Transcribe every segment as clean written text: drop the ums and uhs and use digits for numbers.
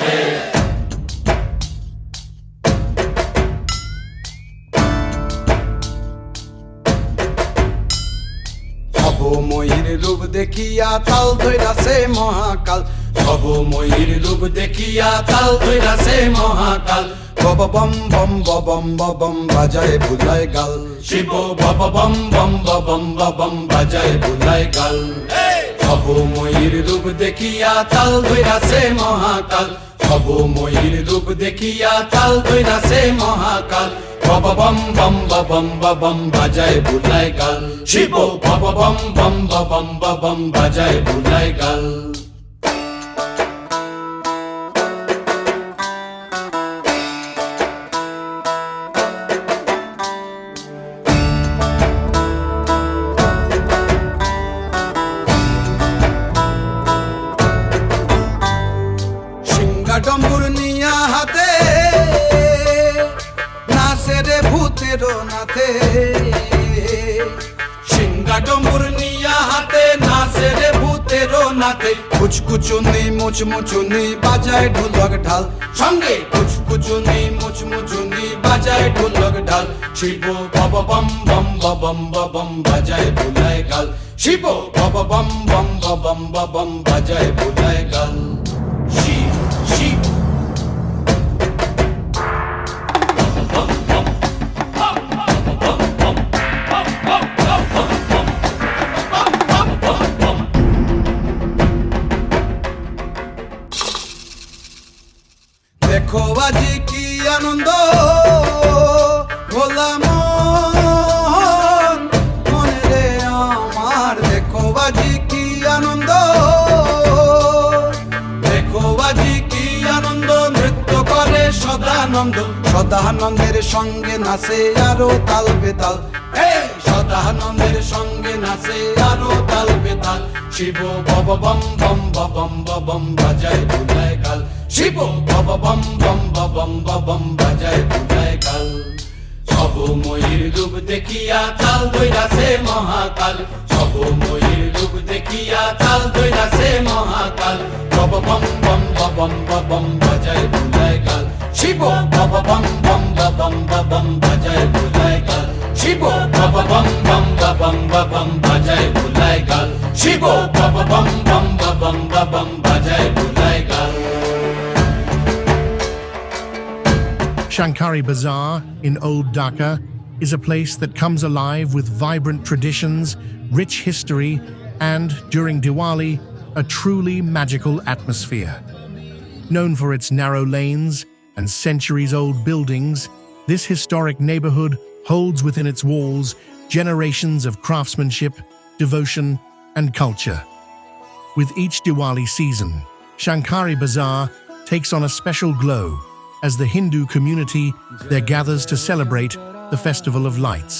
হে। ভবময়ীর রূপ দেখিয়া তাল ধইরাছে মহাকাল, ভবময়ীর রূপ দেখিয়া তাল ধইরাছে মহাকাল। বব বম বম বম বম বাজায় বুলায় গাল, শিব বব বম বম বম বম বাজায় বুলায় গাল। ভবময়ীর রূপ দেখিয়া তাল ধইরাছে মহাকাল, ভবময়ীর রূপ দেখিয়া তাল ধইরাছে মহাকাল। বব বম বম বম বাজায় বুলায় গাল, শিব বব বম বম বম বাজায় বুলায় গাল। ডম্বুর নিয়া হাতে নাচে রে ভূতের নাথে, সিংহা ডম্বুর নিয়া হাতে নাচে রে ভূতের নাথে। কুচকুচুনি মুচমুচুনি বাজায় ঢোলক ঢাল, সঙ্গে কুচকুচুনি মুচমুচুনি বাজায় ঢোলক ঢাল। শিব বব বম বম বাজায় বুলায় গাল, শিব বব বম বম বাজায় বুলায় গাল। শিব শিব দেখো আজি কি আনন্দ ভোলা মন মনে রে আমার, দেখো আজি কি আনন্দ, দেখো আজি কি আনন্দ, নৃত্য করে সদানন্দ। সদানন্দের সঙ্গে নাচে আরো তাল বেতাল, সদানন্দের সঙ্গে নাচে আরো তাল বেতাল। শিব বব বম বম বাজায় বুলায় গাল, শিব বব বম বম বাজায় বুলায় গাল। ভবময়ীর রূপ দেখিয়া তাল ধইরাছে মহাকাল, ভবময়ীর রূপ দেখিয়া তাল ধইরাছে মহাকাল। বব বম বম বাজায় বুলায় গাল, শিব বব বম বম বাজায় বুলায় গাল, শিব বব বম বম বাজায় বুলায় গাল, শিব বব বম বম বাজায় বুলায় গাল। Shankari Bazaar in Old Dhaka is a place that comes alive with vibrant traditions, rich history, and, during Diwali, a truly magical atmosphere. Known for its narrow lanes and centuries-old buildings, this historic neighborhood holds within its walls generations of craftsmanship, devotion, and culture. With each Diwali season, Shankari Bazaar takes on a special glow as the Hindu community there gathers to celebrate the Festival of Lights,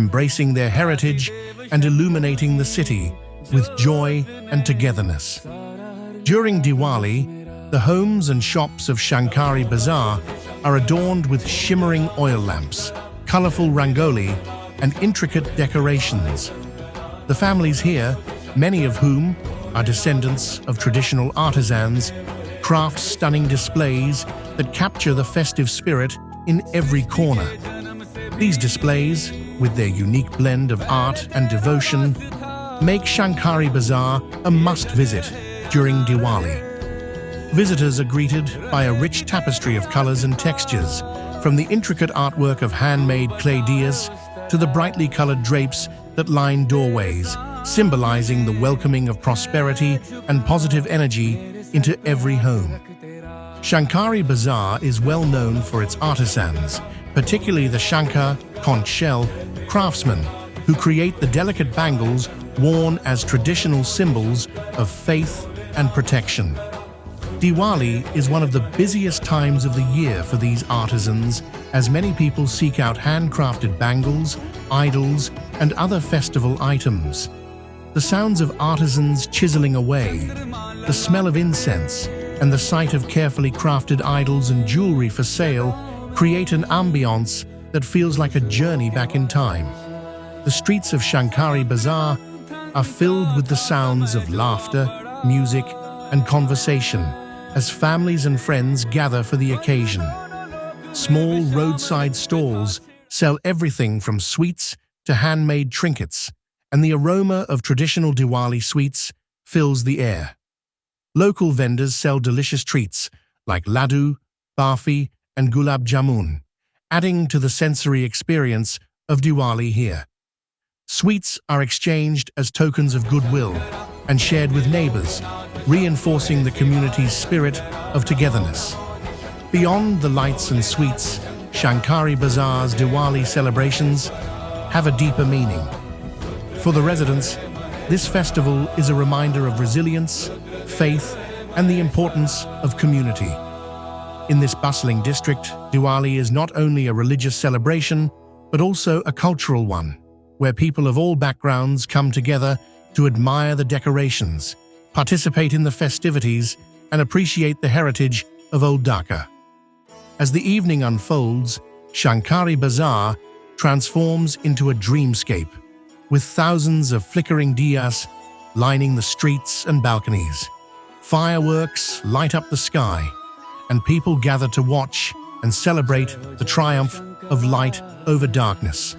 embracing their heritage and illuminating the city with joy and togetherness. During Diwali, the homes and shops of Shankari Bazaar are adorned with shimmering oil lamps, colorful rangoli, and intricate decorations. The families here, many of whom are descendants of traditional artisans, craft stunning displays that capture the festive spirit in every corner. These displays, with their unique blend of art and devotion, make Shankari Bazaar a must-visit during Diwali. Visitors are greeted by a rich tapestry of colors and textures, from the intricate artwork of handmade clay diyas to the brightly colored drapes that line doorways, symbolizing the welcoming of prosperity and positive energy into every home. Shankari Bazaar is well known for its artisans, particularly the Shankar conch shell craftsmen, who create the delicate bangles worn as traditional symbols of faith and protection. Diwali is one of the busiest times of the year for these artisans, as many people seek out handcrafted bangles, idols, and other festival items. The sounds of artisans chiseling away, the smell of incense, and the sight of carefully crafted idols and jewelry for sale create an ambiance that feels like a journey back in time. The streets of Shankari Bazaar are filled with the sounds of laughter, music, and conversation, as families and friends gather for the occasion. Small roadside stalls sell everything from sweets to handmade trinkets, and the aroma of traditional Diwali sweets fills the air. Local vendors sell delicious treats like laddu, barfi, and gulab jamun, adding to the sensory experience of Diwali here. Sweets are exchanged as tokens of goodwill and shared with neighbors, reinforcing the community's spirit of togetherness. Beyond the lights and sweets, Shankari Bazaar's Diwali celebrations have a deeper meaning. For the residents, this festival is a reminder of resilience, faith, and the importance of community. In this bustling district, Diwali is not only a religious celebration, but also a cultural one, where people of all backgrounds come together to admire the decorations, participate in the festivities, and appreciate the heritage of old Dhaka. As the evening unfolds, Shankari Bazaar transforms into a dreamscape, with thousands of flickering diyas lining the streets and balconies. Fireworks light up the sky, and people gather to watch and celebrate the triumph of light over darkness.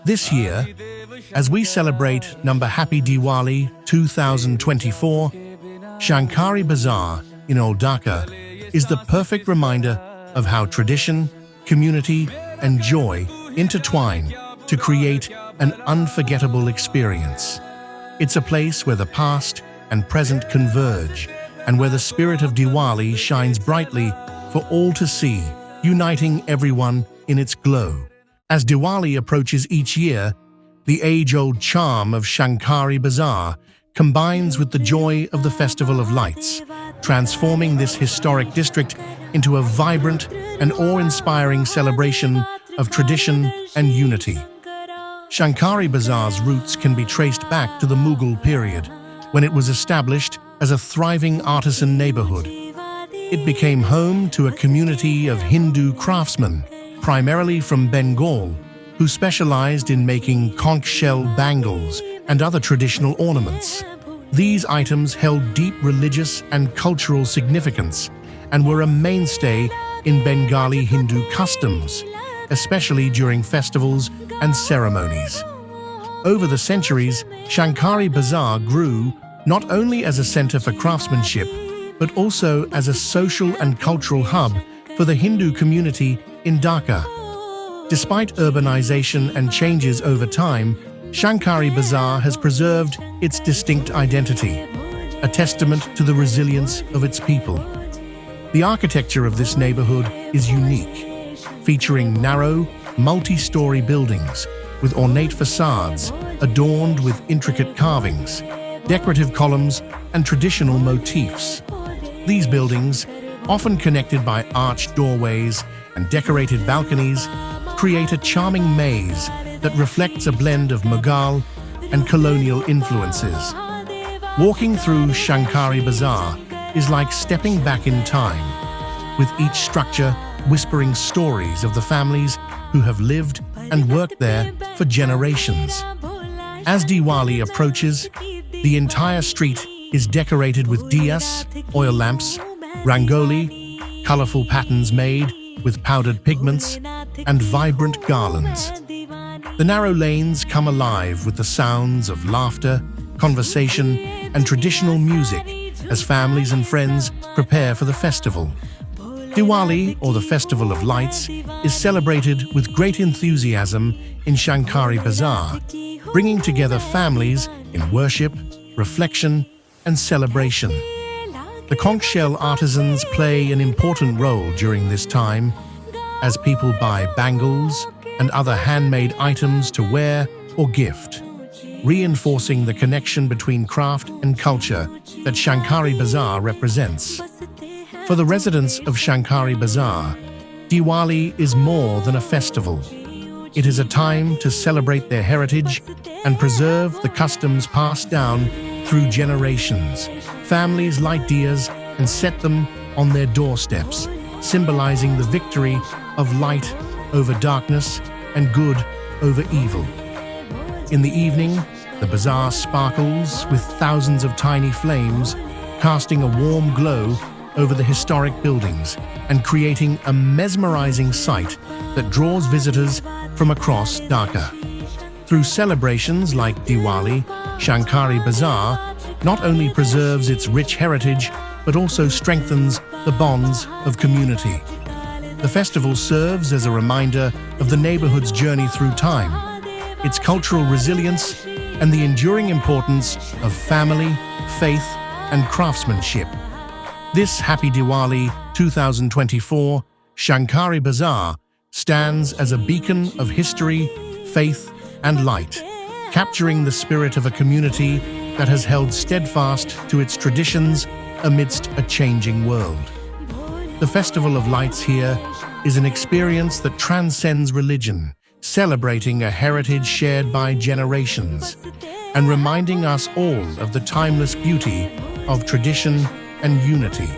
This year, as we celebrate Happy Diwali 2024, Shankari Bazaar in Old Dhaka is the perfect reminder of how tradition, community, and joy intertwine to create an unforgettable experience. It's a place where the past and present converge, and where the spirit of Diwali shines brightly for all to see, uniting everyone in its glow. As Diwali approaches each year, the age-old charm of Shankari Bazaar combines with the joy of the Festival of Lights, transforming this historic district into a vibrant and awe-inspiring celebration of tradition and unity. Shankari Bazaar's roots can be traced back to the Mughal period, when it was established as a thriving artisan neighborhood. It became home to a community of Hindu craftsmen, primarily from Bengal, who specialized in making conch shell bangles and other traditional ornaments. These items held deep religious and cultural significance and were a mainstay in Bengali Hindu customs, especially during festivals and ceremonies. Over the centuries, Shankari Bazaar grew not only as a center for craftsmanship, but also as a social and cultural hub for the Hindu community in Dhaka. Despite urbanization and changes over time, Shankari Bazaar has preserved its distinct identity, a testament to the resilience of its people. The architecture of this neighborhood is unique, featuring narrow, multi-story buildings with ornate facades adorned with intricate carvings, decorative columns, and traditional motifs. These buildings, often connected by arched doorways and decorated balconies, create a charming maze that reflects a blend of Mughal and colonial influences. Walking through Shankari Bazaar is like stepping back in time, with each structure whispering stories of the families who have lived and worked there for generations. As Diwali approaches, the entire street is decorated with diyas, oil lamps, rangoli, colorful patterns made with powdered pigments, and vibrant garlands. The narrow lanes come alive with the sounds of laughter, conversation, and traditional music as families and friends prepare for the festival. Diwali, or the Festival of Lights, is celebrated with great enthusiasm in Shankari Bazaar, bringing together families in worship, reflection, and celebration. The conch shell artisans play an important role during this time, as people buy bangles and other handmade items to wear or gift, reinforcing the connection between craft and culture that Shankari Bazaar represents. For the residents of Shankari Bazaar, Diwali is more than a festival. It is a time to celebrate their heritage and preserve the customs passed down through generations. Families light diyas and set them on their doorsteps, symbolizing the victory of light over darkness and good over evil. In the evening, the bazaar sparkles with thousands of tiny flames, casting a warm glow over the historic buildings and creating a mesmerizing sight that draws visitors from across Dhaka. Through celebrations like Diwali, Shankari Bazaar not only preserves its rich heritage, but also strengthens the bonds of community. The festival serves as a reminder of the neighborhood's journey through time, its cultural resilience, and the enduring importance of family, faith, and craftsmanship. This Happy Diwali 2024 Shankari Bazaar stands as a beacon of history, faith, and light, capturing the spirit of a community that has held steadfast to its traditions amidst a changing world. The Festival of Lights here is an experience that transcends religion, celebrating a heritage shared by generations and reminding us all of the timeless beauty of tradition and unity.